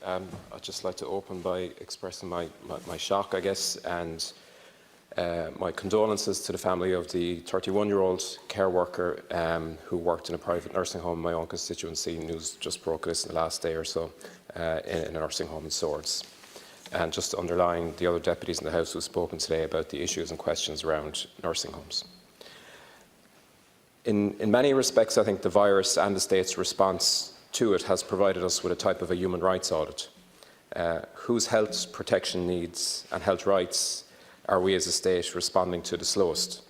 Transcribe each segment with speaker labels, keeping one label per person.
Speaker 1: I'd just like to open by expressing my shock, I guess, and my condolences to the family of the 31-year-old care worker who worked in a private nursing home in my own constituency. News just broke this in the last day or so in a nursing home in Swords. And just to underline the other deputies in the House who have spoken today about the issues and questions around nursing homes. In many respects, I think the virus and the state's response to it has provided us with a type of a human rights audit. Whose health protection needs and health rights are we as a state responding to the slowest?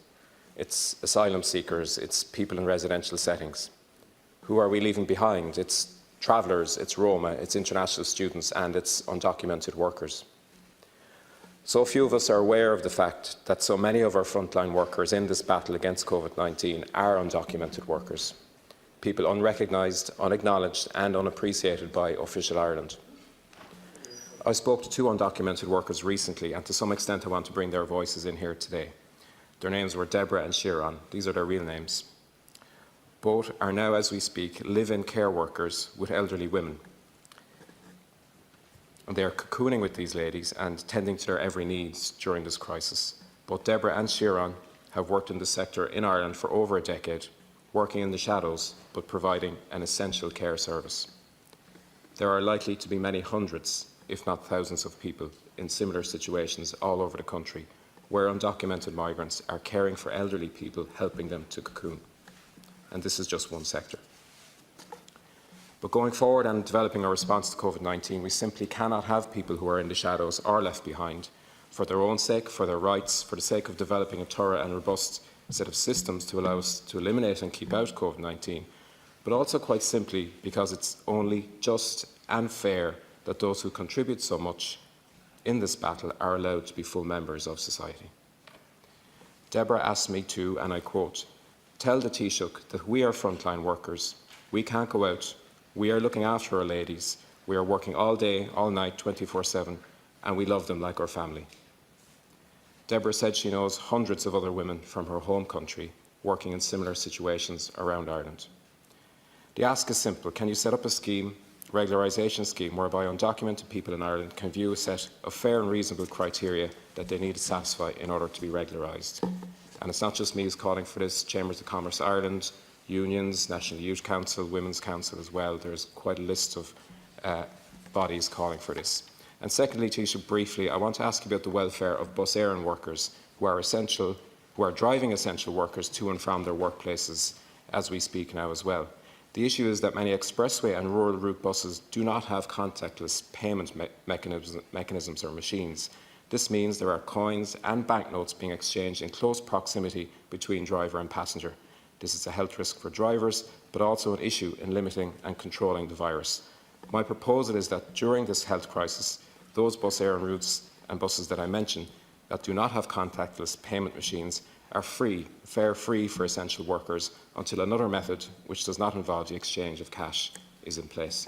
Speaker 1: It's asylum seekers, it's people in residential settings. Who are we leaving behind? It's travellers, it's Roma, it's international students, and it's undocumented workers. So few of us are aware of the fact that so many of our frontline workers in this battle against COVID-19 are undocumented workers, people unrecognised, unacknowledged and unappreciated by official Ireland. I spoke to two undocumented workers recently, and to some extent I want to bring their voices in here today. Their names were Deborah and Sharon. These are their real names. Both are now, as we speak, live-in care workers with elderly women. And they are cocooning with these ladies and tending to their every needs during this crisis. Both Deborah and Sharon have worked in the sector in Ireland for over a decade, working in the shadows but providing an essential care service. There are likely to be many hundreds, if not thousands of people in similar situations all over the country where undocumented migrants are caring for elderly people, helping them to cocoon. And this is just one sector. But going forward and developing our response to COVID-19, we simply cannot have people who are in the shadows or left behind for their own sake, for their rights, for the sake of developing a thorough and robust set of systems to allow us to eliminate and keep out COVID-19, but also quite simply because it's only just and fair that those who contribute so much in this battle are allowed to be full members of society. Deborah asked me to, and I quote, "Tell the Taoiseach that we are frontline workers. We can't go out. We are looking after our ladies. We are working all day, all night, 24/7, and we love them like our family." Deborah said she knows hundreds of other women from her home country working in similar situations around Ireland. The ask is simple. Can you set up a scheme, regularisation scheme, whereby undocumented people in Ireland can view a set of fair and reasonable criteria that they need to satisfy in order to be regularised? And it's not just me who's calling for this. Chambers of Commerce Ireland, unions, National Youth Council, Women's Council as well. There's quite a list of bodies calling for this. And secondly, Taoiseach, briefly, I want to ask you about the welfare of bus Éireann workers who are driving essential workers to and from their workplaces as we speak now as well. The issue is that many expressway and rural route buses do not have contactless payment mechanisms or machines. This means there are coins and banknotes being exchanged in close proximity between driver and passenger. This is a health risk for drivers, but also an issue in limiting and controlling the virus. My proposal is that during this health crisis, those bus Éireann routes and buses that I mentioned that do not have contactless payment machines are fare free for essential workers until another method, which does not involve the exchange of cash, is in place.